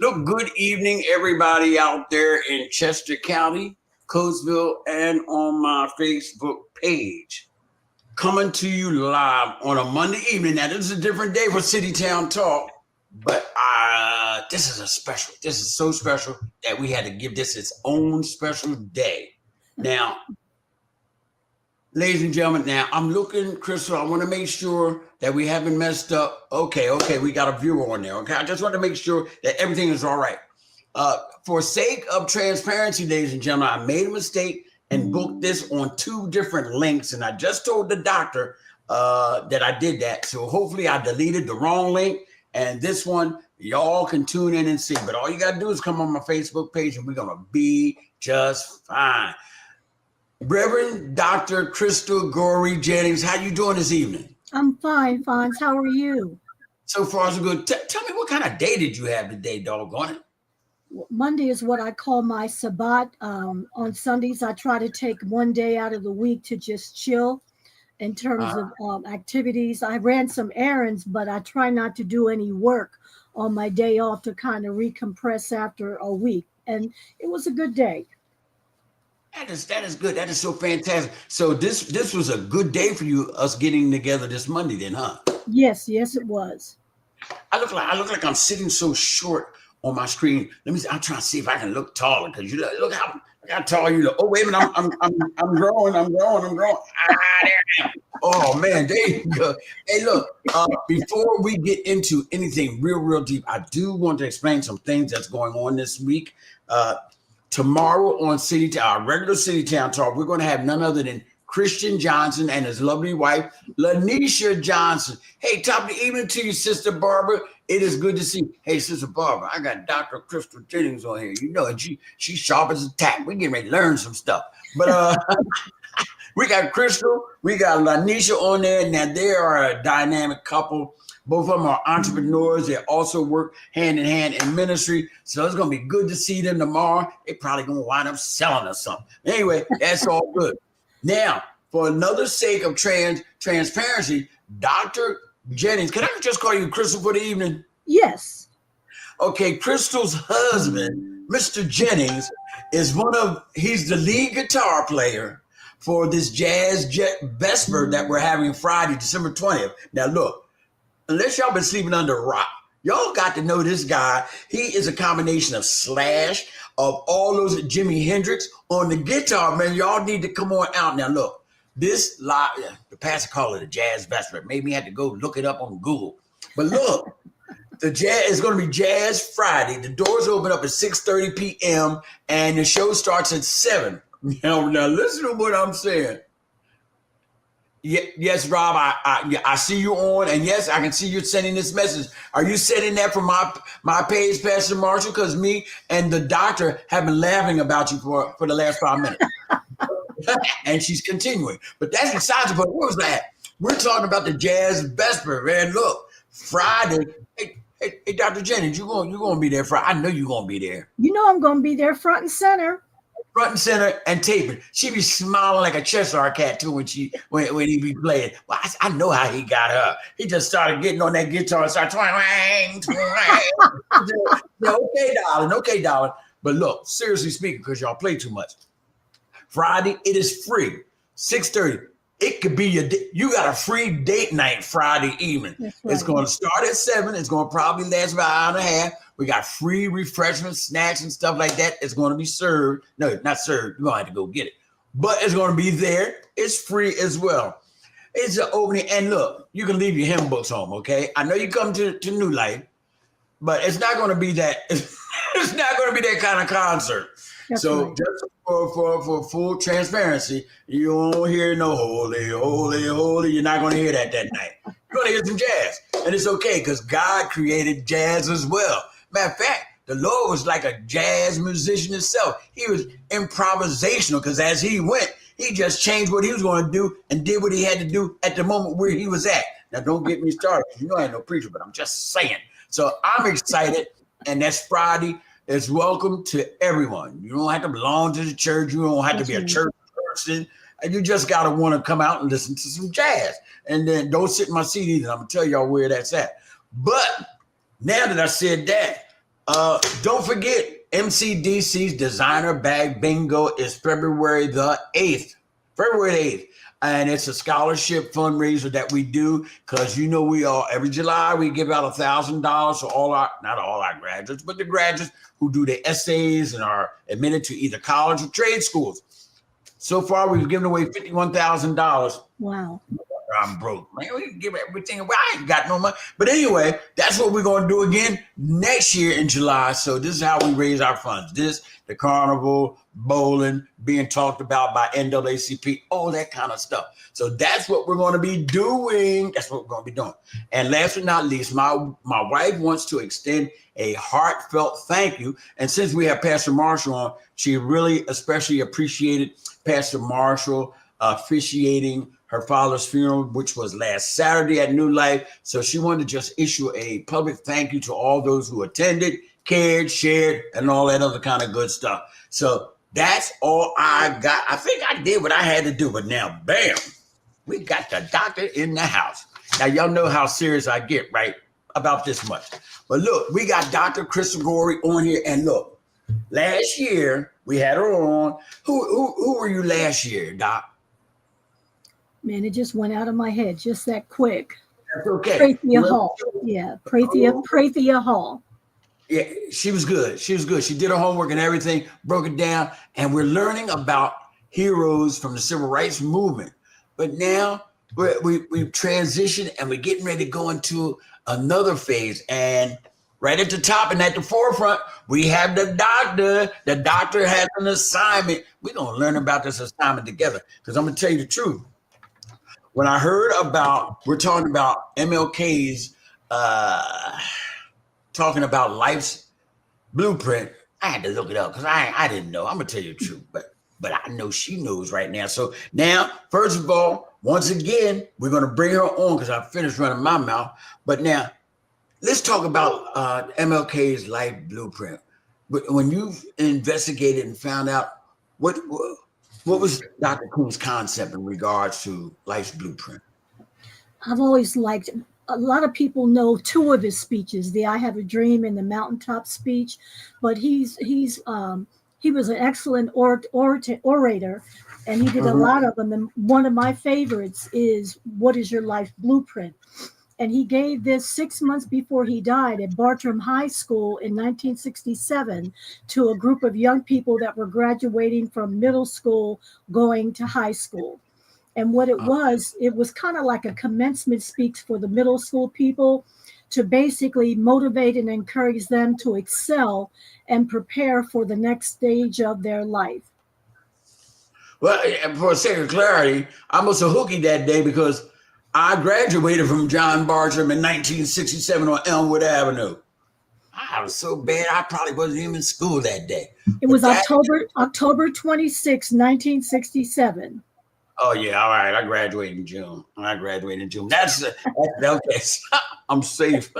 Look, good evening, everybody out there in Chester County, Coatesville, and on my Facebook page. Coming to you live on a Monday evening. Now, this is a different day for City Town Talk, but this is a special. This is so special that we had to give this its own special day. Now, ladies and gentlemen, now I'm looking, Crystal, I want to make sure that we haven't messed up. Okay, we got a viewer on there. Okay, I just want to make sure that everything is all right. For sake of transparency, ladies and gentlemen, I made a mistake and booked this on two different links, and I just told the doctor that I did that. So hopefully I deleted the wrong link, and this one, y'all can tune in and see. But all you got to do is come on my Facebook page, and we're going to be just fine. Reverend Dr. Crystal Gorey Jennings, how you doing this evening? I'm fine, Fonz. How are you? So far, so good. Tell me, what kind of day did you have today, doggone it? Monday is what I call my Sabbat. On Sundays, I try to take one day out of the week to just chill in terms of activities. I ran some errands, but I try not to do any work on my day off to kind of recompress after a week. And it was a good day. That is good. That is so fantastic. So this was a good day for you, us getting together this Monday then, huh? Yes, it was. I look like I'm sitting so short on my screen. Let me see. I'm trying to see if I can look taller, because you look how tall you look. Oh, wait a minute. I'm growing. Ah, there I am. Oh man, there you go. Hey, look, before we get into anything real deep, I do want to explain some things that's going on this week. Tomorrow on our regular City Town Talk, we're going to have none other than Christian Johnson and his lovely wife, Lanisha Johnson. Hey, top of the evening to you, Sister Barbara. It is good to see you. Hey, Sister Barbara, I got Dr. Crystal Jennings on here. You know, and she's sharp as a tack. We're getting ready to learn some stuff. But we got Crystal, we got Lanisha on there. Now, they are a dynamic couple. Both of them are entrepreneurs. They also work hand in hand in ministry. So it's going to be good to see them tomorrow. They're probably going to wind up selling us something. Anyway, that's all good. Now, for another sake of transparency, Dr. Jennings, can I just call you Crystal for the evening? Yes. Okay, Crystal's husband, Mr. Jennings, he's the lead guitar player for this Jazz Jet Vesper that we're having Friday, December 20th. Now, look. Unless y'all been sleeping under a rock, y'all got to know this guy. He is a combination of Slash, of all those Jimi Hendrix on the guitar, man. Y'all need to come on out. Now, look, this live, the pastor called it a Jazz Vesper. Made me have to go look it up on Google. But look, the jazz is going to be Jazz Friday. The doors open up at 6:30 p.m. and the show starts at 7. Now listen to what I'm saying. Yes, Rob, I see you on, and yes, I can see you sending this message. Are you sending that from my page, Pastor Marshall? Because me and the doctor have been laughing about you for the last 5 minutes. And she's continuing. But that's besides the point. What was that? We're talking about the Jazz Vesper, man. Look, Friday. Hey, Dr. Jennings, you're gonna be there Friday. I know you're gonna be there. You know I'm gonna be there front and center. Front and center and taping. She be smiling like a Cheshire cat too when he be playing. Well, I know how he got her. He just started getting on that guitar and started twang. Okay, darling. But look, seriously speaking, because y'all play too much. Friday, it is free. 6:30. It could be you got a free date night Friday evening. Right. It's going to start at 7. It's going to probably last about an hour and a half. We got free refreshments, snacks, and stuff like that. It's going to be served. No, not served. You're going to have to go get it. But it's going to be there. It's free as well. It's an opening. And look, you can leave your hymn books home, okay? I know you come to New Life, but it's not going to be that. It's not going to be that kind of concert. That's so right. Just for full transparency, you won't hear no holy, holy, holy. You're not going to hear that night. You're going to hear some jazz. And it's okay because God created jazz as well. Matter of fact, the Lord was like a jazz musician himself. He was improvisational because as he went, he just changed what he was going to do and did what he had to do at the moment where he was at. Now, don't get me started. You know I ain't no preacher, but I'm just saying. So I'm excited, and that's Friday. It's welcome to everyone. You don't have to belong to the church. You don't have to be a church person. And you just got to want to come out and listen to some jazz. And then don't sit in my seat either. I'm going to tell y'all where that's at. But now that I said that, Don't forget, MCDC's Designer Bag Bingo is February the 8th. February the 8th. And it's a scholarship fundraiser that we do because we all, every July, we give out $1,000 to not all our graduates, but the graduates who do their essays and are admitted to either college or trade schools. So far, we've given away $51,000. Wow. I'm broke, man. We can give everything away. I ain't got no money. But anyway, that's what we're going to do again next year in July. So this is how we raise our funds. The carnival, bowling, being talked about by NAACP, all that kind of stuff. So that's what we're going to be doing. That's what we're going to be doing. And last but not least, my wife wants to extend a heartfelt thank you. And since we have Pastor Marshall on, she really especially appreciated Pastor Marshall officiating her father's funeral, which was last Saturday at New Life. So she wanted to just issue a public thank you to all those who attended, cared, shared, and all that other kind of good stuff. So that's all I got. I think I did what I had to do, but now, bam, we got the doctor in the house. Now, y'all know how serious I get, right? About this much. But look, we got Dr. Crystal Gorey on here. And look, last year we had her on. Who were you last year, Doc? Man, it just went out of my head just that quick. That's okay. Prathia Hall. Yeah, Prathia Hall. Yeah, she was good. She did her homework and everything, broke it down. And we're learning about heroes from the civil rights movement. But now we've transitioned and we're getting ready to go into another phase. And right at the top and at the forefront, we have the doctor. The doctor has an assignment. We're going to learn about this assignment together because I'm going to tell you the truth. When I heard we're talking about MLK's talking about life's blueprint, I had to look it up because I didn't know. I'm going to tell you the truth, but I know she knows right now. So now, first of all, once again, we're going to bring her on because I finished running my mouth. But now, let's talk about MLK's life blueprint. But when you've investigated and found out what was Dr. King's concept in regards to life's blueprint? I've always liked, a lot of people know two of his speeches, the I Have a Dream and the Mountaintop speech, but he was an excellent orator, and he did a lot of them. And one of my favorites is What is Your Life Blueprint? And he gave this 6 months before he died at Bartram High School in 1967 to a group of young people that were graduating from middle school going to high school. And what it was kind of like a commencement speech for the middle school people to basically motivate and encourage them to excel and prepare for the next stage of their life. Well, for a sake of clarity, I was a hooky that day because I graduated from John Bartram in 1967 on Elmwood Avenue. I was so bad, I probably wasn't even in school that day. It was October 26, 1967. Oh, yeah. All right. I graduated in June. That's okay. I'm safe.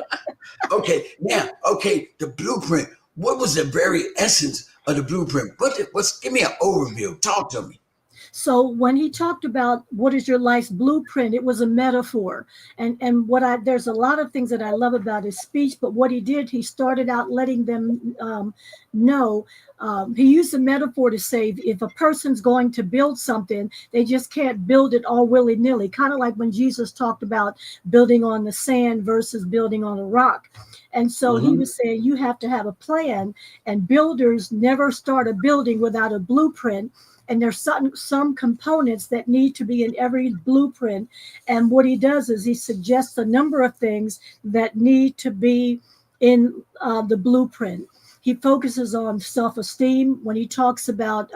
Okay. Now, the blueprint. What was the very essence of the blueprint? Give me an overview. Talk to me. So when he talked about what is your life's blueprint, it was a metaphor. And there's a lot of things that I love about his speech, but what he did, he started out letting them know. He used a metaphor to say if a person's going to build something, they just can't build it all willy-nilly, kind of like when Jesus talked about building on the sand versus building on a rock. And so he was saying you have to have a plan, and builders never start a building without a blueprint. And there's some components that need to be in every blueprint. And what he does is he suggests a number of things that need to be in the blueprint. He focuses on self-esteem when he talks about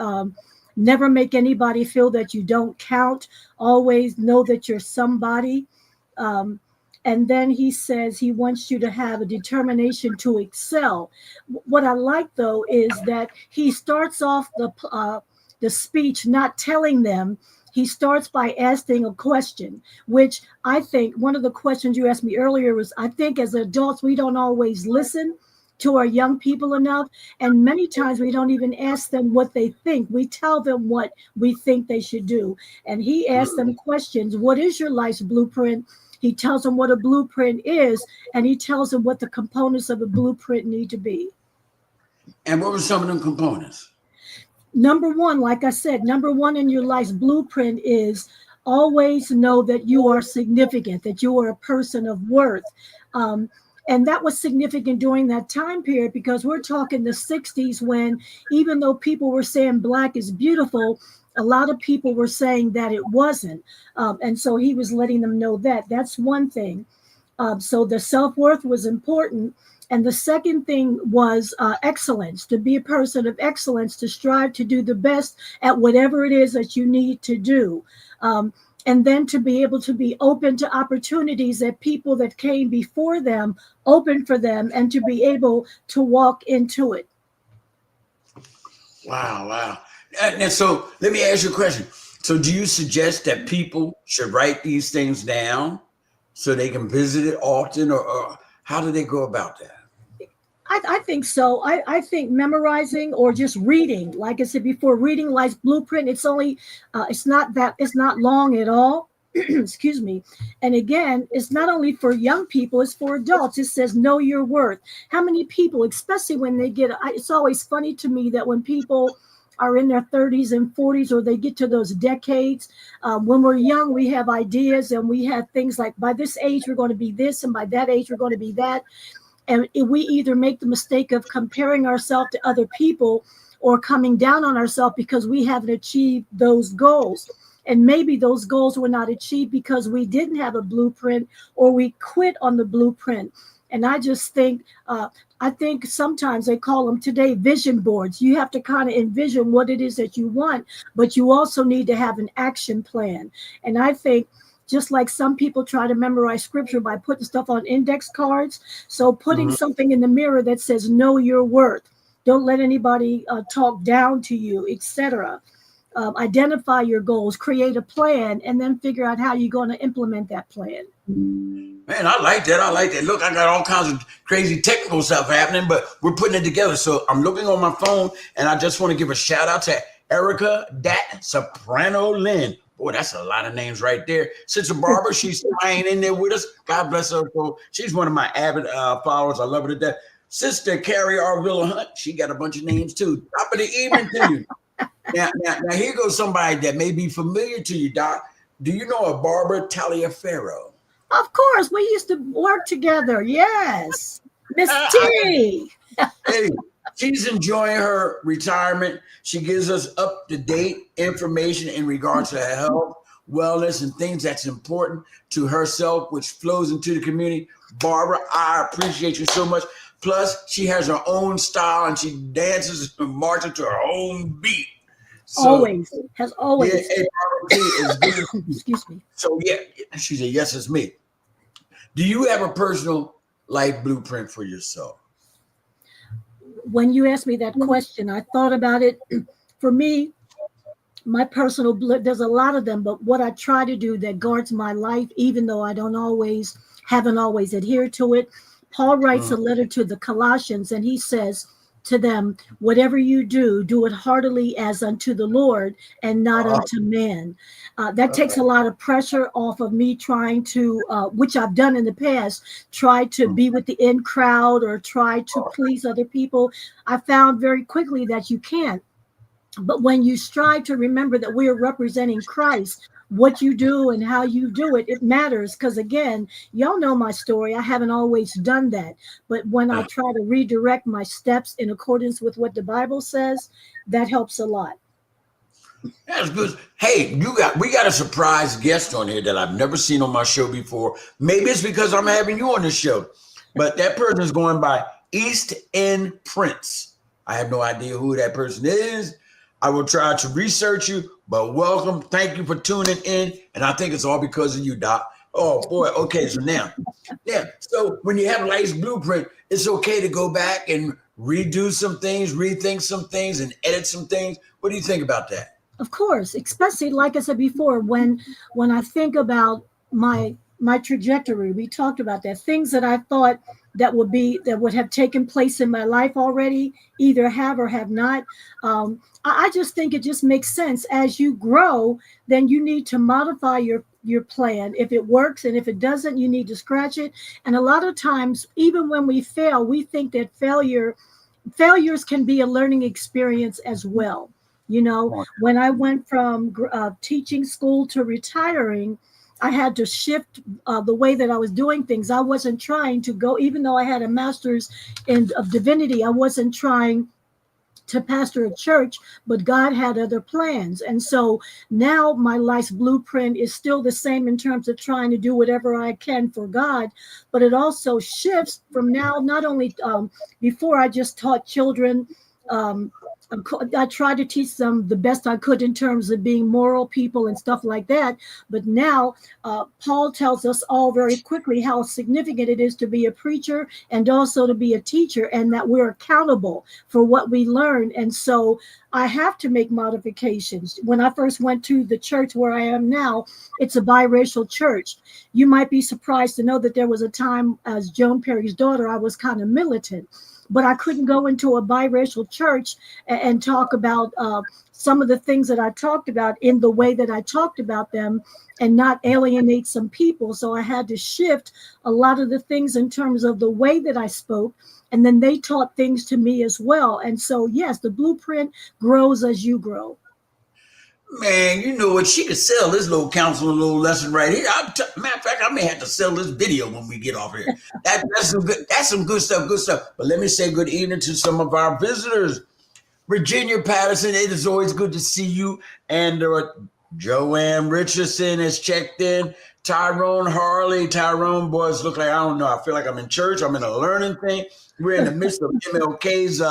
never make anybody feel that you don't count. Always know that you're somebody. And then he says he wants you to have a determination to excel. What I like, though, is that he starts off the speech not telling them. He starts by asking a question, which I think one of the questions you asked me earlier was, I think as adults, we don't always listen to our young people enough. And many times we don't even ask them what they think. We tell them what we think they should do. And he asked them questions. What is your life's blueprint? He tells them what a blueprint is, and he tells them what the components of a blueprint need to be. And what were some of them components? Number one, like I said, number one in your life's blueprint is always know that you are significant, that you are a person of worth. And that was significant during that time period, because we're talking the 60s, when even though people were saying black is beautiful, a lot of people were saying that it wasn't. And so he was letting them know that. That's one thing. So the self-worth was important. And the second thing was excellence, to be a person of excellence, to strive to do the best at whatever it is that you need to do. And then to be able to be open to opportunities that people that came before them opened for them, and to be able to walk into it. Wow. And so let me ask you a question. So do you suggest that people should write these things down so they can visit it often, or how do they go about that? I think so. I think memorizing or just reading, like I said before, reading life's blueprint. It's only, it's not long at all. Excuse me. And again, it's not only for young people, it's for adults. It says, know your worth. How many people, especially when they get, it's always funny to me that when people are in their 30s and 40s, or they get to those decades, when we're young, we have ideas and we have things like, by this age, we're going to be this, and by that age, we're going to be that. And we either make the mistake of comparing ourselves to other people, or coming down on ourselves because we haven't achieved those goals. And maybe those goals were not achieved because we didn't have a blueprint, or we quit on the blueprint. And I just think, I think sometimes they call them today vision boards. You have to kind of envision what it is that you want, but you also need to have an action plan. And I think, just like some people try to memorize scripture by putting stuff on index cards, so putting something in the mirror that says, know your worth. Don't let anybody talk down to you, etc. Identify your goals, create a plan, and then figure out how you're going to implement that plan. Man, I like that. Look, I got all kinds of crazy technical stuff happening, but we're putting it together. So I'm looking on my phone, and I just want to give a shout out to Erica Dat Soprano Lynn. Boy, that's a lot of names right there. Sister Barbara, she's flying in there with us. God bless her. She's one of my avid followers. I love her to death. Sister Carrie Arvilla Hunt, she got a bunch of names too. Top of the evening to you. Now, here goes somebody that may be familiar to you, Doc. Do you know a Barbara Taliaferro? Of course, we used to work together. Yes, Miss T. Hey, she's enjoying her retirement. She gives us up-to-date information in regards to health, wellness, and things that's important to herself, which flows into the community. Barbara, I appreciate you so much. Plus, she has her own style, and she dances and marches to her own beat. So, always. Yeah, hey, Barbara, excuse me. So, yeah, she said, yes, it's me. Do you have a personal life blueprint for yourself? When you asked me that question, I thought about it. For me, my personal, there's a lot of them, but what I try to do that guards my life, even though I haven't always adhered to it. Paul writes a letter to the Colossians, and he says to them, whatever you do, do it heartily as unto the Lord and not unto man. That takes a lot of pressure off of me trying to, which I've done in the past, try to be with the in crowd or try to please other people. I found very quickly that you can't. But when you strive to remember that we are representing Christ, what you do and how you do it, it matters. Because again, y'all know my story. I haven't always done that. But when I try to redirect my steps in accordance with what the Bible says, that helps a lot. That's good. Hey, we got a surprise guest on here that I've never seen on my show before. Maybe it's because I'm having you on the show. But that person is going by East End Prince. I have no idea who that person is. I will try to research you, but welcome. Thank you for tuning in. And I think it's all because of you, Doc. Oh, boy. Okay, so now, so when you have life's blueprint, it's okay to go back and redo some things, rethink some things, and edit some things. What do you think about that? Of course, especially like I said before, when I think about my trajectory, we talked about that. Things that I thought that would have taken place in my life already, either have or have not. I just think it just makes sense. As you grow, then you need to modify your plan. If it works, and if it doesn't, you need to scratch it. And a lot of times, even when we fail, we think that failure failures can be a learning experience as well. You know, when I went from teaching school to retiring, I had to shift the way that I was doing things. I wasn't trying to go, even though I had a master's of divinity, I wasn't trying to pastor a church, but God had other plans. And so now my life's blueprint is still the same in terms of trying to do whatever I can for God, but it also shifts from now, not only before I just taught children. I tried to teach them the best I could in terms of being moral people and stuff like that. But now Paul tells us all very quickly how significant it is to be a preacher and also to be a teacher, and that we're accountable for what we learn. And so I have to make modifications. When I first went to the church where I am now, it's a biracial church. You might be surprised to know that there was a time as Joan Perry's daughter, I was kind of militant. But I couldn't go into a biracial church and talk about some of the things that I talked about in the way that I talked about them and not alienate some people. So I had to shift a lot of the things in terms of the way that I spoke. And then they taught things to me as well. And so, yes, the blueprint grows as you grow. Man, you know what? She could sell this little counsel, a little lesson right here. Matter of fact, I may have to sell this video when we get off here. That's some good stuff. Good stuff. But let me say good evening to some of our visitors. Virginia Patterson, it is always good to see you. And Joanne Richardson has checked in. Tyrone Harley. Tyrone, boys, look like, I don't know. I feel like I'm in church. I'm in a learning thing. We're in the midst of MLK's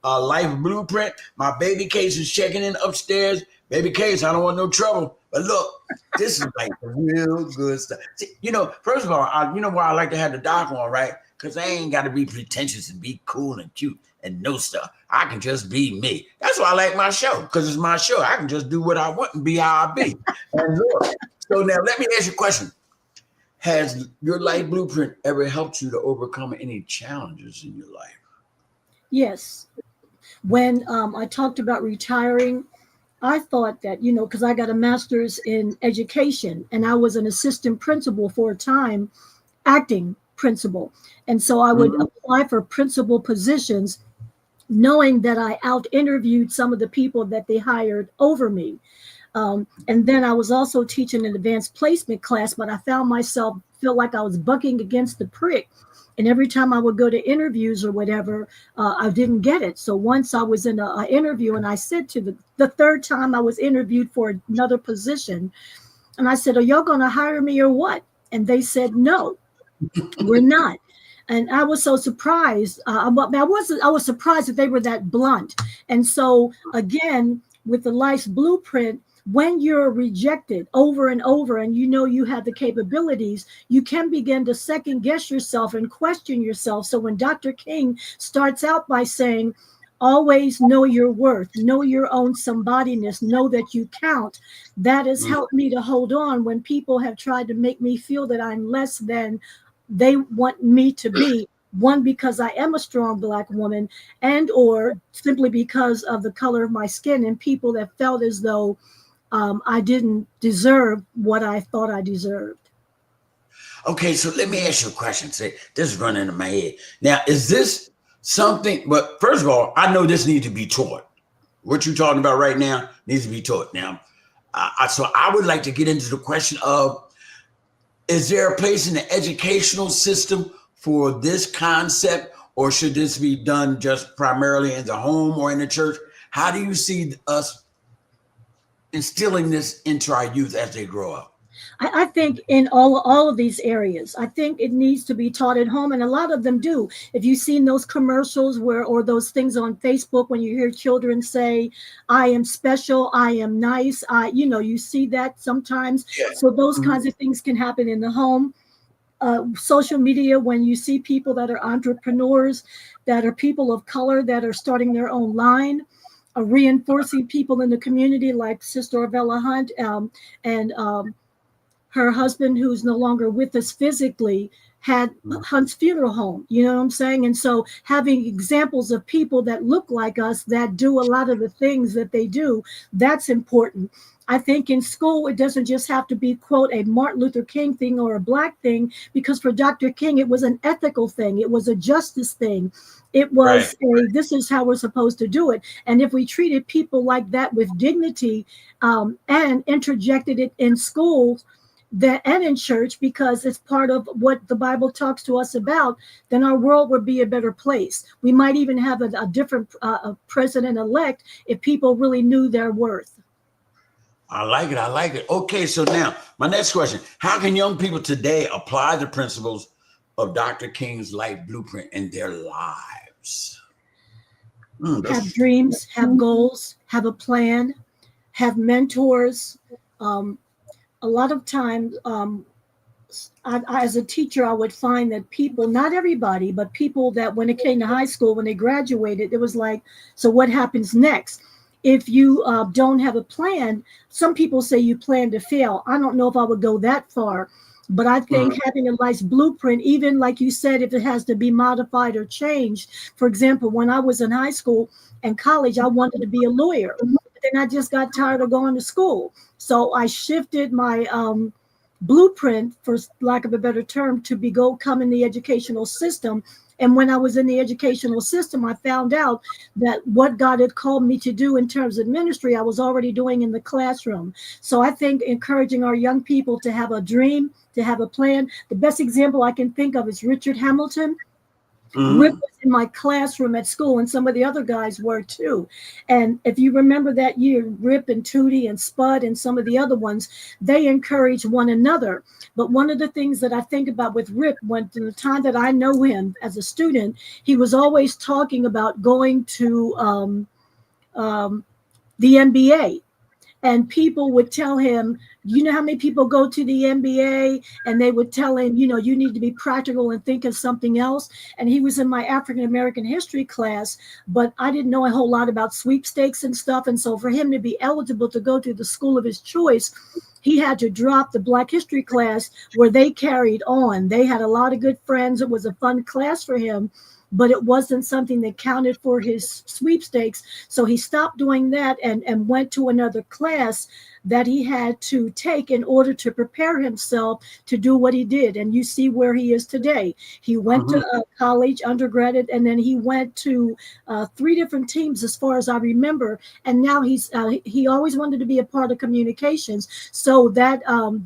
life blueprint. My baby Case is checking in upstairs. Baby Case, I don't want no trouble. But look, this is like real good stuff. See, you know, first of all, you know why I like to have the doc on, right? Because I ain't got to be pretentious and be cool and cute and know stuff. I can just be me. That's why I like my show, because it's my show. I can just do what I want and be how I be. And look, so now let me ask you a question. Has your life blueprint ever helped you to overcome any challenges in your life? Yes. When I talked about retiring, I thought that, you know, because I got a master's in education and I was an assistant principal for a time, acting principal. And so I would apply for principal positions, knowing that I out-interviewed some of the people that they hired over me. And then I was also teaching an advanced placement class, but I found myself feel like I was bucking against the prick. And every time I would go to interviews or whatever, I didn't get it. So once I was in an interview and I said to the third time I was interviewed for another position, and I said, are y'all going to hire me or what? And they said, no, we're not. And I was so surprised. I was surprised that they were that blunt. And so again, with the life's blueprint, when you're rejected over and over and you know you have the capabilities, you can begin to second guess yourself and question yourself. So when Dr. King starts out by saying, always know your worth, know your own somebodyness, know that you count, that has helped me to hold on when people have tried to make me feel that I'm less than they want me to be. One, because I am a strong Black woman, and or simply because of the color of my skin, and people that felt as though I didn't deserve what I thought I deserved. Okay, so let me ask you a question. Say, this is running in my head. Now, is this something, but first of all, I know this needs to be taught. What you're talking about right now needs to be taught. Now, so I would like to get into the question of, is there a place in the educational system for this concept, or should this be done just primarily in the home or in the church? How do you see us instilling this into our youth as they grow up? I think in all of these areas, I think it needs to be taught at home, and a lot of them do. If you've seen those commercials or those things on Facebook, when you hear children say, I am special, I am nice, you see that sometimes. Yeah. So those kinds of things can happen in the home. Social media, when you see people that are entrepreneurs, that are people of color, that are starting their own line, reinforcing people in the community like Sister Orvella Hunt and her husband, who's no longer with us physically, had Hunt's funeral home. You know what I'm saying? And so having examples of people that look like us, that do a lot of the things that they do, that's important. I think in school, it doesn't just have to be, quote, a Martin Luther King thing or a Black thing, because for Dr. King, it was an ethical thing. It was a justice thing. It was this is how we're supposed to do it. And if we treated people like that with dignity, and interjected it in schools and in church, because it's part of what the Bible talks to us about, then our world would be a better place. We might even have a different president-elect if people really knew their worth. I like it. I like it. Okay, so now my next question: how can young people today apply the principles of Dr. King's life blueprint in their lives? Have dreams, have goals, have a plan, have mentors. A lot of times, as a teacher, I would find that people, not everybody, but people that when it came to high school, when they graduated, it was like, so what happens next? If you don't have a plan, some people say you plan to fail. I don't know if I would go that far, but I think having a nice blueprint, even like you said, if it has to be modified or changed. For example, when I was in high school and college, I wanted to be a lawyer. But then I just got tired of going to school. So I shifted my blueprint, for lack of a better term, to come in the educational system. And when I was in the educational system, I found out that what God had called me to do in terms of ministry, I was already doing in the classroom. So I think encouraging our young people to have a dream, to have a plan. The best example I can think of is Richard Hamilton. Rip was in my classroom at school, and some of the other guys were too. And if you remember that year, Rip and Tootie and Spud and some of the other ones, they encouraged one another. But one of the things that I think about with Rip, when in the time that I know him as a student, he was always talking about going to the NBA. And people would tell him, you know how many people go to the NBA? And they would tell him, you know, you need to be practical and think of something else. And he was in my African-American history class, but I didn't know a whole lot about sweepstakes and stuff. And so for him to be eligible to go to the school of his choice, he had to drop the Black history class where they carried on. They had a lot of good friends. It was a fun class for him, but it wasn't something that counted for his sweepstakes. So he stopped doing that and went to another class that he had to take in order to prepare himself to do what he did. And you see where he is today. He went to college, undergraduate, and then he went to 3 different teams as far as I remember. And now he always wanted to be a part of communications. So that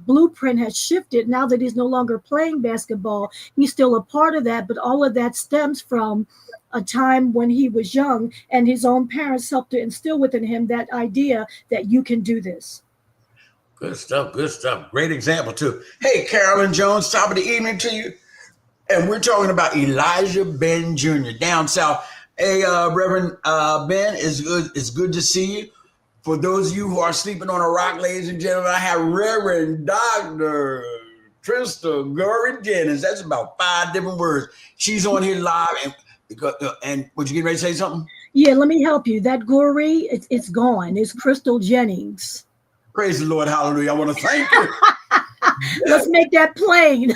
blueprint has shifted. Now that he's no longer playing basketball, he's still a part of that. But all of that stems from a time when he was young, and his own parents helped to instill within him that idea that you can do this. Good stuff. Good stuff. Great example too. Hey, Carolyn Jones, top of the evening to you. And we're talking about Elijah Ben Jr. down south. Hey, Reverend Ben, it's good to see you. For those of you who are sleeping on a rock, ladies and gentlemen, I have Reverend Dr. Trista Gory Jennings. That's about 5 different words. She's on here live. And would you get ready to say something? Yeah, let me help you. That Gory, it's gone. It's Crystal Jennings. Praise the Lord. Hallelujah. I want to thank you. Let's make that plain.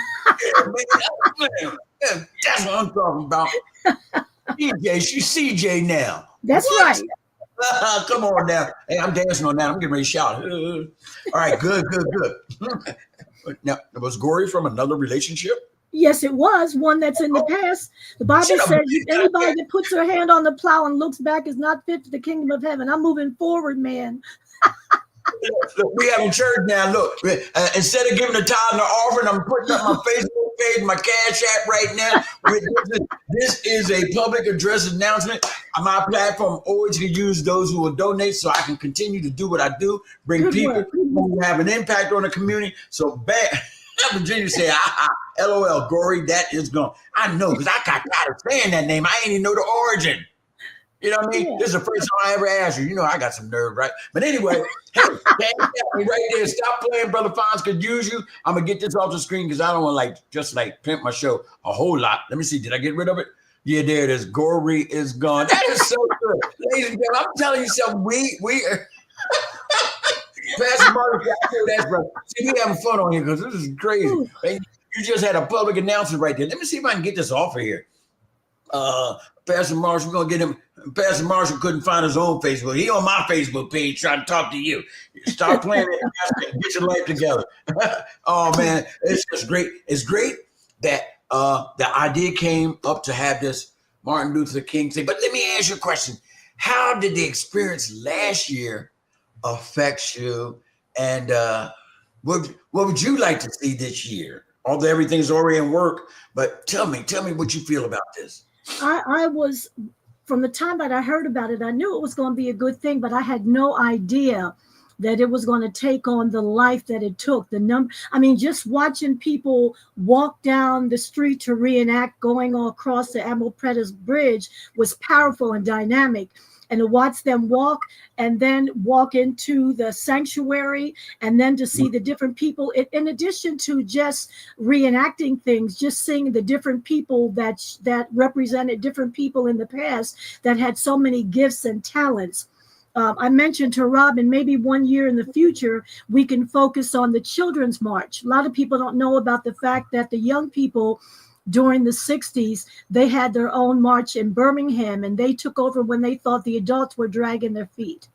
That's what I'm talking about. CJ, she's CJ now. That's right. Come on now. Hey, I'm dancing on that. I'm getting ready to shout. All right, good. Now, was Gory from another relationship? Yes, it was one that's in the past. The Bible says anybody that puts their hand on the plow and looks back is not fit for the kingdom of heaven. I'm moving forward, man. Look, we having church now. Look, instead of giving the tithe and the offering, I'm putting up my Facebook page, my Cash App right now. This is a public address announcement. On my platform, always can use those who will donate so I can continue to do what I do, bring people who have an impact on the community. So Virginia said, LOL, Gory, that is gone. I know, because I got tired of saying that name. I ain't even know the origin. You know what I mean? Yeah. This is the first time I ever asked you. You know, I got some nerve, right? But anyway, hey, right there. Stop playing, Brother Fonz could use you. I'm going to get this off the screen because I don't want to just pimp my show a whole lot. Let me see. Did I get rid of it? Yeah, there it is. Gory is gone. That is so good. Ladies and gentlemen, I'm telling you something. We Pastor Martin, that's right. See, we having fun on here because this is crazy. You just had a public announcement right there. Let me see if I can get this off of here. Pastor Marshall, we're gonna get him. Pastor Marshall couldn't find his own Facebook. He on my Facebook page trying to talk to you. Stop playing it. Get your life together. Oh man, it's just great. It's great that the idea came up to have this Martin Luther King thing. But let me ask you a question. How did the experience last year affect you? And what would you like to see this year? Although everything's already in work, but tell me what you feel about this. I was, from the time that I heard about it, I knew it was going to be a good thing, but I had no idea that it was going to take on the life that it took. Just watching people walk down the street to reenact going across the Edmund Pettus Bridge was powerful and dynamic. And to watch them walk and then walk into the sanctuary and then to see the different people, in addition to just reenacting things, just seeing the different people that represented different people in the past that had so many gifts and talents. I mentioned to Robin, maybe one year in the future, we can focus on the Children's March. A lot of people don't know about the fact that the young people during the 60s, they had their own march in Birmingham, and they took over when they thought the adults were dragging their feet.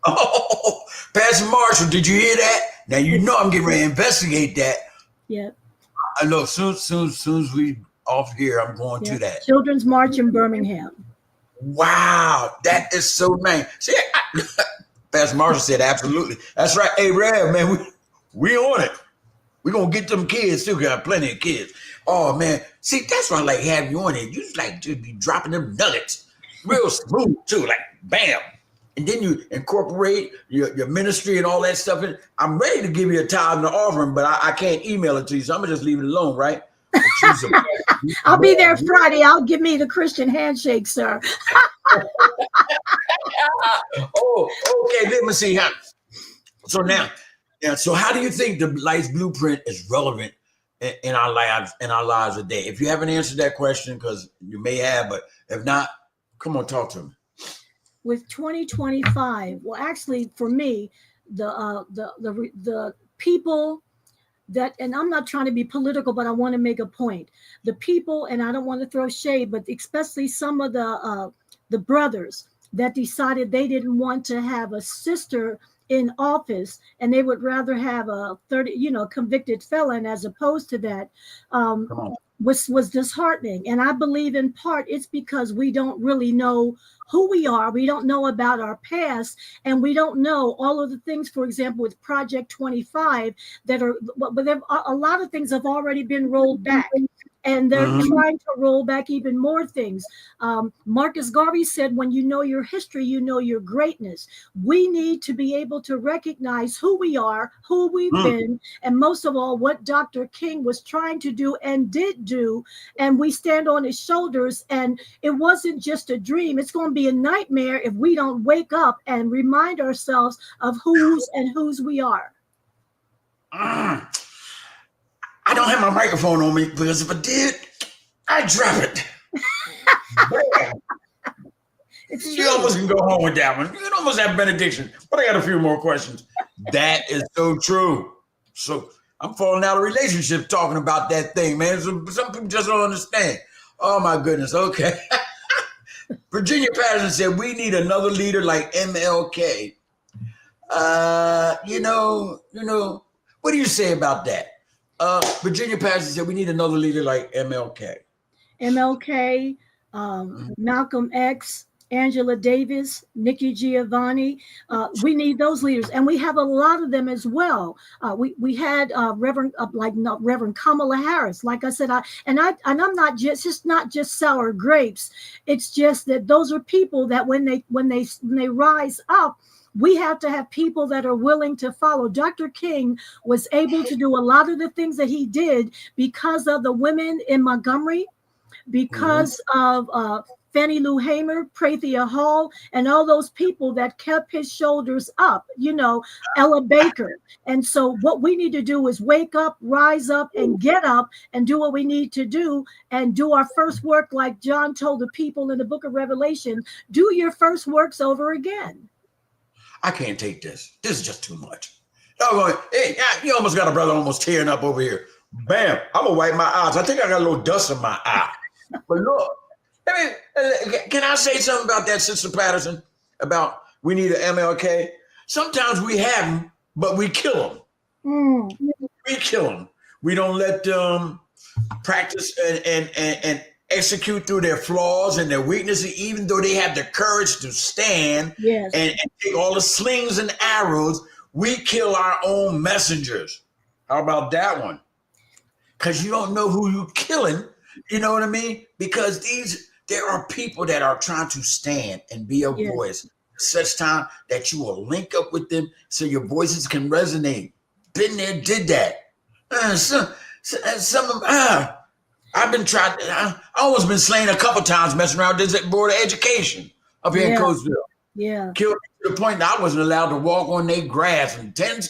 Oh, Pastor Marshall, did you hear that? Now, you know I'm getting ready to investigate that. Yeah. I know soon as we off here, I'm going to that. Children's March in Birmingham. Wow, that is so nice. See, Pastor Marshall said absolutely. That's right. Hey, Rev, man, we on it. We're going to get them kids too. Got plenty of kids. Oh, man. See, that's why I like having you on it. You like to be dropping them nuggets real smooth too, like bam. And then you incorporate your ministry and all that stuff. I'm ready to give you a tithe and an offering, but I can't email it to you, so I'm going to just leave it alone, right? I'll be there Friday. I'll give me the Christian handshake, sir. Oh, okay. Let me see how. So now, so how do you think the Life Blueprint is relevant in our lives today? If you haven't answered that question, because you may have, but if not, come on, talk to me. With 2025, well, actually, for me, the people that, and I'm not trying to be political, but I want to make a point. The people, and I don't want to throw shade, but especially some of the brothers that decided they didn't want to have a sister in office, and they would rather have a convicted felon as opposed to that, was disheartening. And I believe in part it's because we don't really know who we are. We don't know about our past, and we don't know all of the things, for example, with Project 25 but a lot of things have already been rolled back. And they're trying to roll back even more things. Marcus Garvey said, when you know your history, you know your greatness. We need to be able to recognize who we are, who we've been, and most of all, what Dr. King was trying to do and did do. And we stand on his shoulders. And it wasn't just a dream. It's going to be a nightmare if we don't wake up and remind ourselves of whose we are. I don't have my microphone on me because if I did, I'd drop it. You almost can go home with that one. You can almost have benediction, but I got a few more questions. That is so true. So I'm falling out of relationships talking about that thing, man. Some people just don't understand. Oh my goodness. Okay. Virginia Patterson said, we need another leader like MLK. What do you say about that? Virginia Patterson said we need another leader like MLK. Malcolm X, Angela Davis, Nikki Giovanni. We need those leaders, and we have a lot of them as well. We had Reverend Kamala Harris. Like I said, I'm not just sour grapes. It's just that those are people that when they rise up, we have to have people that are willing to follow. Dr. King was able to do a lot of the things that he did because of the women in Montgomery, because of Fannie Lou Hamer, Prathia Hall, and all those people that kept his shoulders up, Ella Baker. And so what we need to do is wake up, rise up, and get up and do what we need to do and do our first work like John told the people in the book of Revelation, do your first works over again. I can't take this. This is just too much. Hey, you almost got a brother almost tearing up over here. Bam, I'm going to wipe my eyes. I think I got a little dust in my eye. But look, I mean, can I say something about that, Sister Patterson? About we need an MLK. Sometimes we have them, but we kill them. Mm. We kill them. We don't let them practice and execute through their flaws and their weaknesses, even though they have the courage to stand Yes. and take all the slings and arrows. We kill our own messengers. How about that one? Because you don't know who you're killing. You know what I mean? Because there are people that are trying to stand and be a Yes. voice such time that you will link up with them so your voices can resonate. Been there, did that. I've been trying. I almost been slain a couple times messing around this at Board of Education up here in Coatesville. Yeah. Killed me to the point that I wasn't allowed to walk on their grass. And 10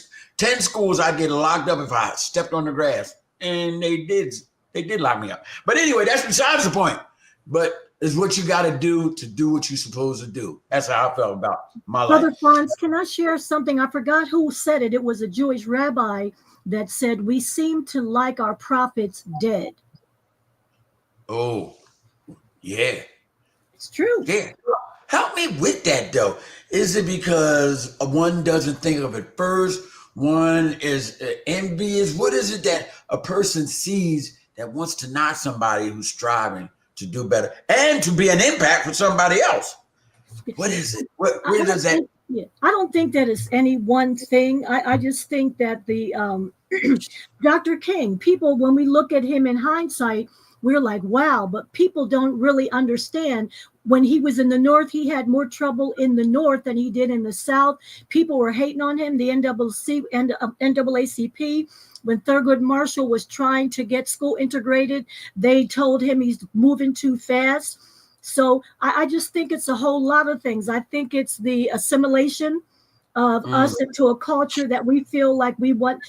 schools I'd get locked up if I stepped on the grass. And they did lock me up. But anyway, that's besides the point. But it's what you got to do what you're supposed to do. That's how I felt about my life. Brother Franz, can I share something? I forgot who said it. It was a Jewish rabbi that said, we seem to like our prophets dead. Oh, yeah. It's true. Yeah. Help me with that, though. Is it because one doesn't think of it first? One is envious? What is it that a person sees that wants to knock somebody who's striving to do better and to be an impact for somebody else? What is it? Where does that? I don't think that it's any one thing. I just think that the Dr. King, people, when we look at him in hindsight, we're like, wow, but people don't really understand. When he was in the North, he had more trouble in the North than he did in the South. People were hating on him. The NAACP, when Thurgood Marshall was trying to get school integrated, they told him he's moving too fast. So I just think it's a whole lot of things. I think it's the assimilation of us into a culture that we feel like we want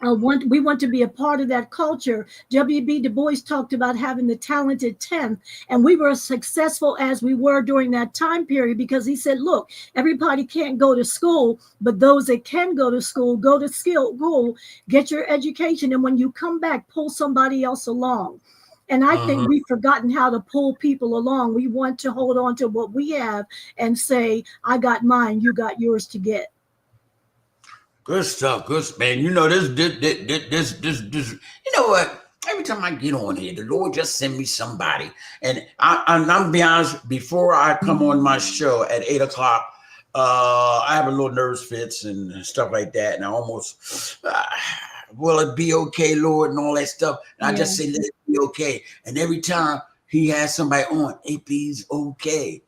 to be a part of that culture. W.B. Du Bois talked about having the talented 10th, and we were as successful as we were during that time period because he said, look, everybody can't go to school, but those that can go to school, go to school, get your education, and when you come back, pull somebody else along. And I think we've forgotten how to pull people along. We want to hold on to what we have and say, I got mine, you got yours to get. Good stuff, man. You know this. You know what? Every time I get on here, the Lord just send me somebody. And I'm gonna be honest. Before I come on my show at 8:00, I have a little nervous fits and stuff like that, and I almost, will it be okay, Lord, and all that stuff. And I just say, let it be okay. And every time He has somebody on, it be's okay.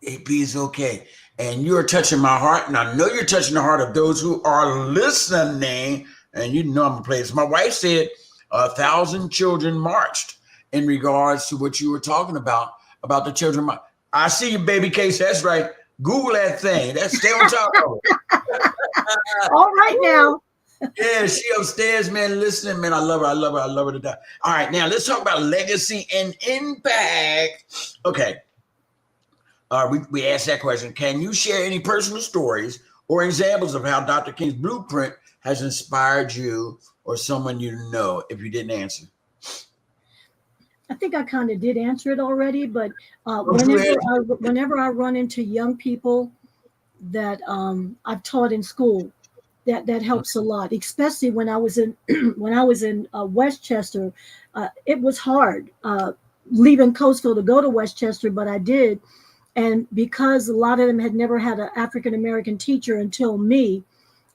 It be's okay. And you're touching my heart, and I know you're touching the heart of those who are listening. And you know I'm gonna play this. My wife said 1,000 children marched in regards to what you were talking about the children. I see you, baby case. That's right. Google that thing. That's stay on top of it. All right now. Yeah, she upstairs, man, listening. Man, I love her. I love her to death. All right, now let's talk about legacy and impact. Okay. We asked that question. Can you share any personal stories or examples of how Dr. King's blueprint has inspired you or someone you know, if you didn't answer? I think I kind of did answer it already, but whenever I run into young people that I've taught in school, that helps a lot, especially when I was in Westchester. It was hard leaving Coatesville to go to Westchester, but I did. And because a lot of them had never had an African-American teacher until me,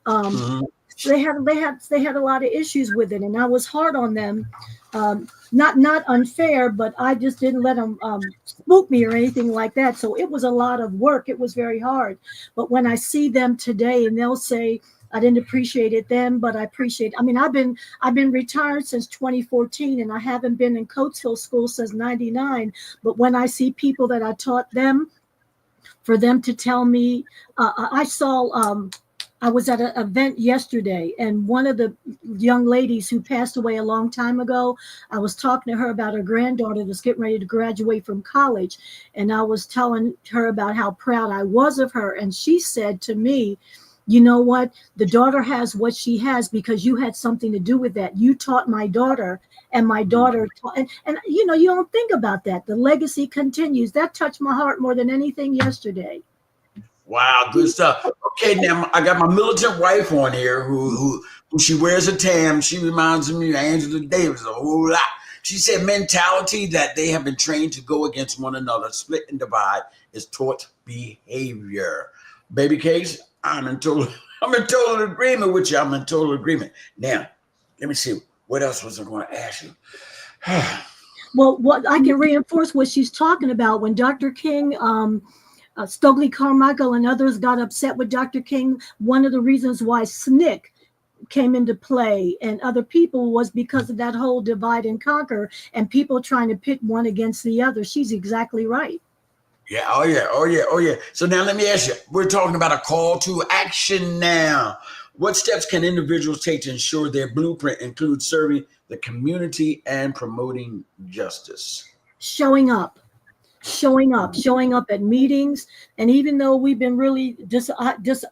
they had a lot of issues with it. And I was hard on them, not unfair, but I just didn't let them spook me or anything like that. So it was a lot of work. It was very hard. But when I see them today and they'll say, I didn't appreciate it then, but I appreciate it. I mean, I've been retired since 2014, and I haven't been in Coatesville school since 99. But when I see people that I taught them, for them to tell me, I was at an event yesterday, and one of the young ladies who passed away a long time ago, I was talking to her about her granddaughter that's getting ready to graduate from college. And I was telling her about how proud I was of her. And she said to me, You know what? The daughter has what she has because you had something to do with that. You taught my daughter, and my daughter taught, and you know, you don't think about that. The legacy continues. That touched my heart more than anything yesterday. Wow, good stuff. Okay, now I got my militant wife on here who she wears a tam. She reminds me of Angela Davis a whole lot. She said mentality that they have been trained to go against one another, split and divide, is taught behavior. Baby Case, I'm in total agreement with you. I'm in total agreement. Now, let me see. What else was I going to ask you? Well, what I can reinforce what she's talking about when Dr. King, Stokely Carmichael and others got upset with Dr. King. One of the reasons why SNCC came into play and other people was because of that whole divide and conquer and people trying to pit one against the other. She's exactly right. Yeah, oh yeah. So now let me ask you, we're talking about a call to action now. What steps can individuals take to ensure their blueprint includes serving the community and promoting justice? Showing up at meetings. And even though we've been really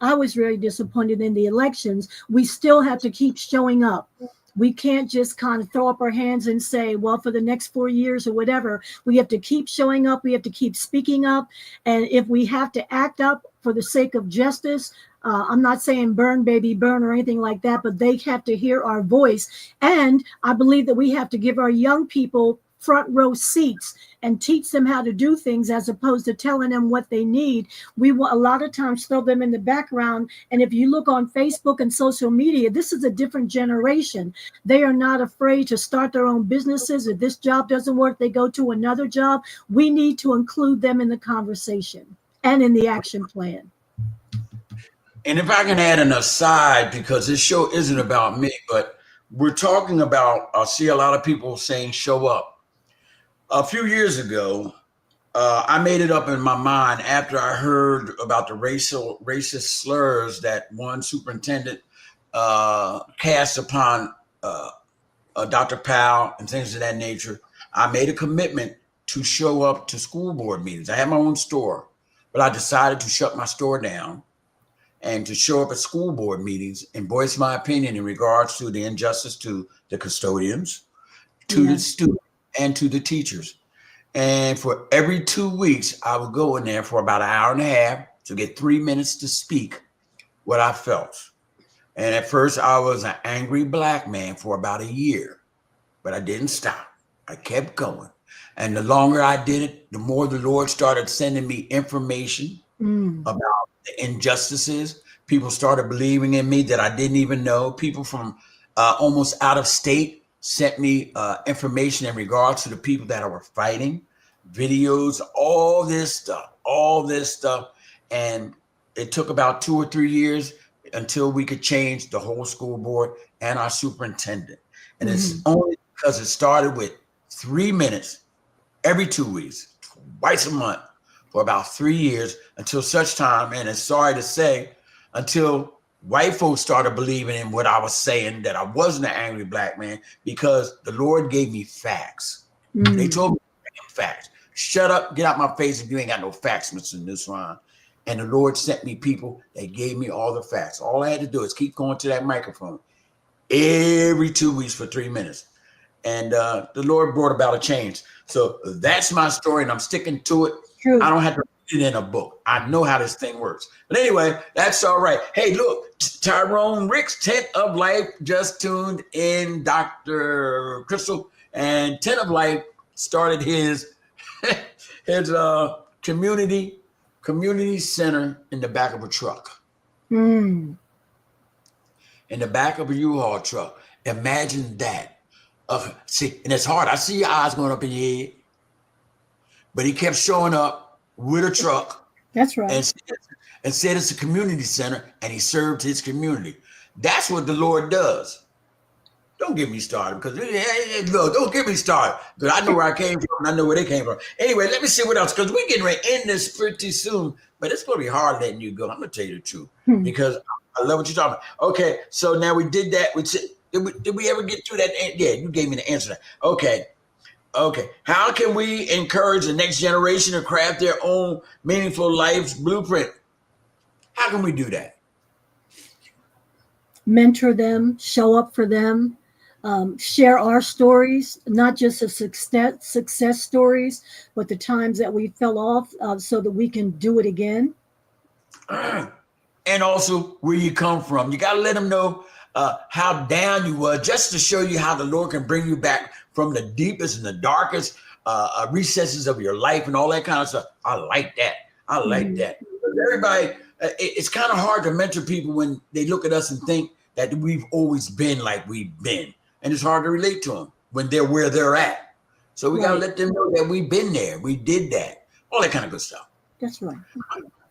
I was very disappointed in the elections, we still have to keep showing up. We can't just kind of throw up our hands and say, well, for the next 4 years or whatever. We have to keep showing up. We have to keep speaking up. And if we have to act up for the sake of justice, I'm not saying burn, baby, burn or anything like that, but they have to hear our voice. And I believe that we have to give our young people front row seats and teach them how to do things as opposed to telling them what they need. We will a lot of times throw them in the background. And if you look on Facebook and social media, this is a different generation. They are not afraid to start their own businesses. If this job doesn't work, they go to another job. We need to include them in the conversation and in the action plan. And if I can add an aside, because this show isn't about me, but we're talking about, I see a lot of people saying show up. A few years ago, I made it up in my mind after I heard about the racist slurs that one superintendent cast upon Dr. Powell and things of that nature. I made a commitment to show up to school board meetings. I had my own store, but I decided to shut my store down and to show up at school board meetings and voice my opinion in regards to the injustice to the custodians, to the students, and to the teachers. And for every 2 weeks, I would go in there for about an hour and a half to get 3 minutes to speak what I felt. And at first I was an angry Black man for about a year, but I didn't stop. I kept going. And the longer I did it, the more the Lord started sending me information about the injustices. People started believing in me that I didn't even know. People from almost out of state sent me information in regards to the people that were fighting, videos, all this stuff. And it took about 2 or 3 years until we could change the whole school board and our superintendent. And it's only because it started with 3 minutes every 2 weeks, twice a month for about 3 years until such time, and it's sorry to say, until white folks started believing in what I was saying, that I wasn't an angry Black man, because the Lord gave me facts. They told me facts. Shut up, get out my face if you ain't got no facts, Mr. Nusran. And the Lord sent me people that gave me all the facts. All I had to do is keep going to that microphone every 2 weeks for 3 minutes. And the Lord brought about a change. So that's my story, and I'm sticking to it. True. I don't have to read it in a book. I know how this thing works. But anyway, that's all right. Hey, look, Tyrone Ricks, Tent of Life, just tuned in, Dr. Crystal. And Tent of Life started his community center in the back of a truck. In the back of a U-Haul truck. Imagine that. See, and it's hard. I see your eyes going up in your head. But he kept showing up with a truck. That's right. And said it's a community center, and he served his community. That's what the Lord does. Don't get me started, because look, don't get me started, because I know where I came from and I know where they came from. Anyway, let me see what else, because we're getting ready to end this pretty soon, but it's going to be hard letting you go. I'm going to tell you the truth, because I love what you're talking about. Okay, so now we did that. Did we ever get through that? Yeah, you gave me the answer to that. Okay. How can we encourage the next generation to craft their own meaningful life's blueprint? How can we do that? mentor them, show up for them, share our stories, not just the success stories, but the times that we fell off, so that we can do it again. And also where you come from. You got to let them know how down you were, just to show you how the Lord can bring you back from the deepest and the darkest recesses of your life and all that kind of stuff. I like that. I like that. Everybody, it's kind of hard to mentor people when they look at us and think that we've always been like we've been. And it's hard to relate to them when they're where they're at. So we got to let them know that we've been there. We did that. All that kind of good stuff. That's right.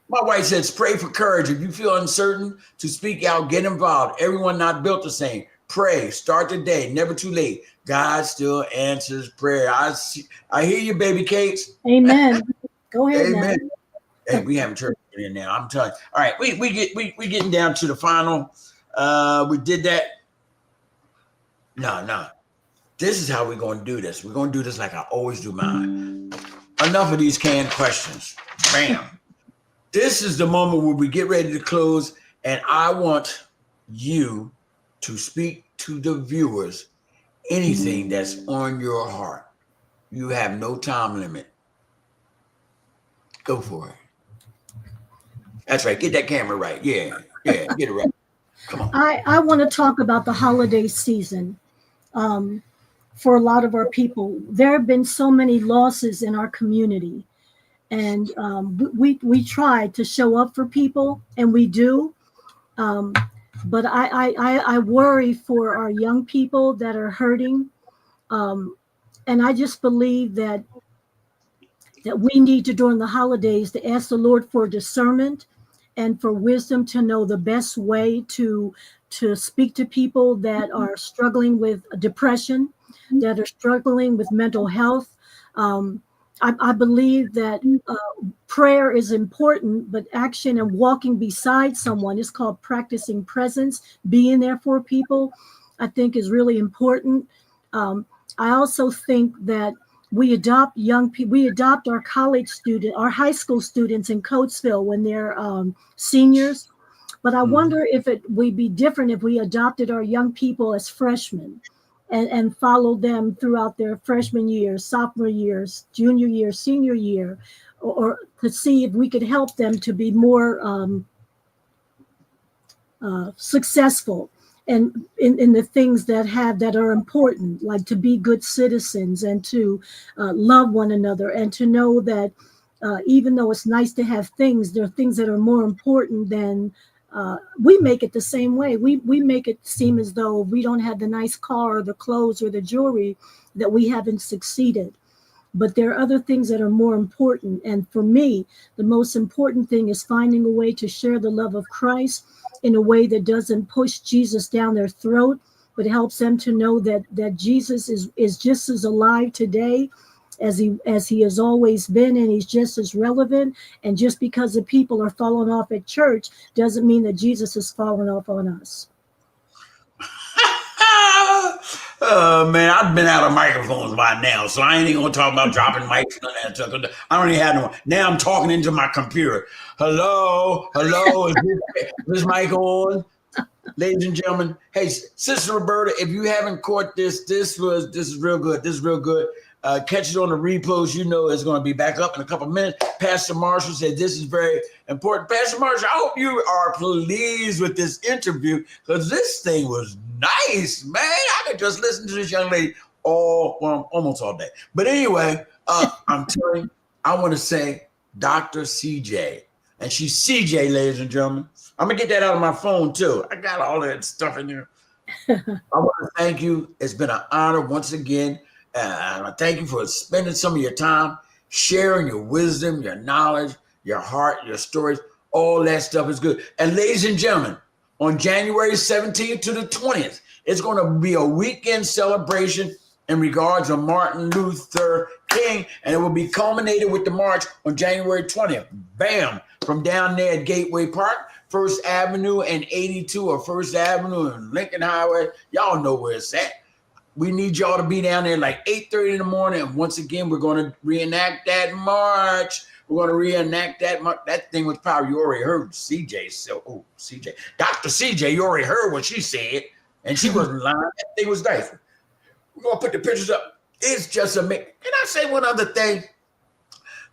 My wife says, pray for courage. If you feel uncertain to speak out, get involved. Everyone not built the same. Pray. Start the day. Never too late. God still answers prayer. I hear you, baby Cakes. Amen. Go ahead. Amen. Now. Hey, we having church in now. I'm telling you. All right, we getting down to the final. We did that. No. This is how we're going to do this. We're going to do this like I always do mine. Enough of these canned questions. Bam. This is the moment where we get ready to close, and I want you to speak to the viewers anything that's on your heart. You have no time limit. Go for it. That's right. Get that camera right. Yeah, get it right. Come on. I want to talk about the holiday season. For a lot of our people, there have been so many losses in our community, and we try to show up for people, and we do. But I worry for our young people that are hurting, and I just believe that we need to, during the holidays, to ask the Lord for discernment and for wisdom to know the best way to speak to people that are struggling with depression, that are struggling with mental health. I believe that prayer is important, but action and walking beside someone is called practicing presence, being there for people, I think is really important. I also think that we adopt young people, we adopt our college student, our high school students in Coatesville when they're seniors. But I wonder if it would be different if we adopted our young people as freshmen and followed them throughout their freshman years, sophomore years, junior year, senior year, or to see if we could help them to be more successful and in the things that are important, like to be good citizens and to love one another, and to know that even though it's nice to have things, there are things that are more important than we make it the same way. We make it seem as though we don't have the nice car or the clothes or the jewelry that we haven't succeeded. But there are other things that are more important. And for me, the most important thing is finding a way to share the love of Christ in a way that doesn't push Jesus down their throat, but helps them to know that Jesus is just as alive today as he has always been, and he's just as relevant. And just because the people are falling off at church doesn't mean that Jesus is falling off on us. Oh man, I've been out of microphones by now, so I ain't even gonna talk about dropping mics and that stuff. I don't even have no one. Now I'm talking into my computer. Hello, is this mic on? Ladies and gentlemen, hey, Sister Roberta, if you haven't caught this is real good. This is real good. Catch it on the repost. You know it's going to be back up in a couple of minutes. Pastor Marshall said this is very important. Pastor Marshall, I hope you are pleased with this interview, because this thing was nice, man. I could just listen to this young lady almost all day. But anyway, I'm telling you, I want to say Dr. CJ. And she's CJ, ladies and gentlemen. I'm going to get that out of my phone, too. I got all that stuff in there. I want to thank you. It's been an honor once again. And I thank you for spending some of your time sharing your wisdom, your knowledge, your heart, your stories. All that stuff is good. And ladies and gentlemen, on January 17th to the 20th, it's going to be a weekend celebration in regards to Martin Luther King, and it will be culminated with the march on January 20th. Bam! From down there at Gateway Park, First Avenue and 82, or First Avenue and Lincoln Highway. Y'all know where it's at. We need y'all to be down there like 8:30 in the morning. And once again, we're going to reenact that march We're going to reenact that. That thing was probably, you already heard CJ. So, CJ. Dr. CJ, you already heard what she said, and she wasn't lying. That thing was nice. We're going to put the pictures up. It's just amazing. Can I say one other thing?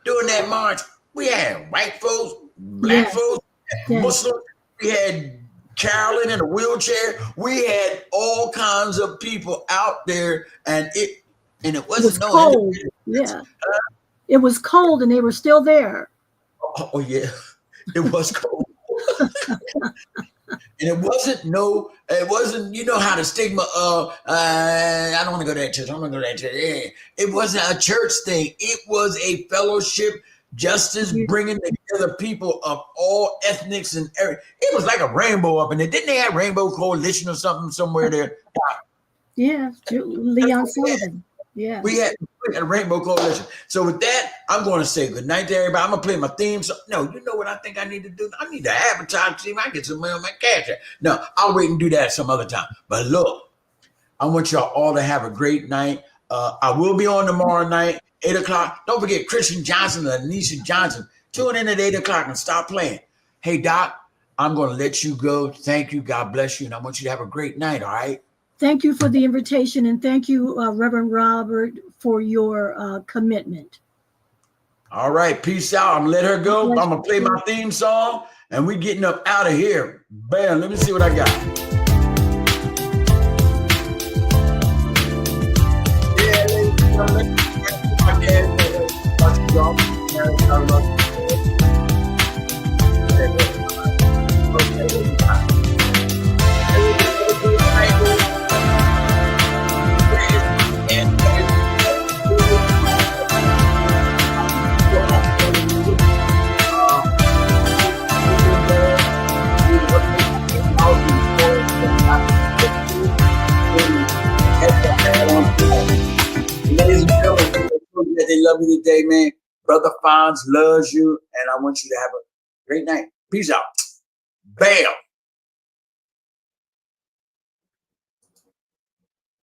During that march, we had white folks, black folks, Muslims. We had Carolyn in a wheelchair. We had all kinds of people out there, and it wasn't cold. Yeah, it was cold, and they were still there. Oh yeah, it was cold. And it wasn't, you know how the stigma of, I don't want to go to that church. I'm going to go to that church. It wasn't a church thing. It was a fellowship, justice, bringing together people of all ethnics and everything. It was like a rainbow up in there. Didn't they have Rainbow Coalition or something somewhere there? Yeah, Leon Sullivan. Yeah. We had a Rainbow Coalition. So with that, I'm going to say good night to everybody. I'm going to play my theme song. No, you know what I think I need to do? I need to advertise. See if I can get some money on my cash. No, I'll wait and do that some other time. But look, I want y'all all to have a great night. I will be on tomorrow night, 8 o'clock. Don't forget Christian Johnson and Anisha Johnson. Tune in at 8 o'clock and stop playing. Hey, Doc, I'm going to let you go. Thank you. God bless you. And I want you to have a great night, all right? Thank you for the invitation, and thank you, Reverend Robert, for your commitment. All right, peace out. I'm gonna let her go. I'm gonna play my theme song, and we getting up out of here. Bam, let me see what I got. Yeah, ladies and gentlemen, they love you today, man. Brother Fonz loves you, and I want you to have a great night. Peace out. Bam.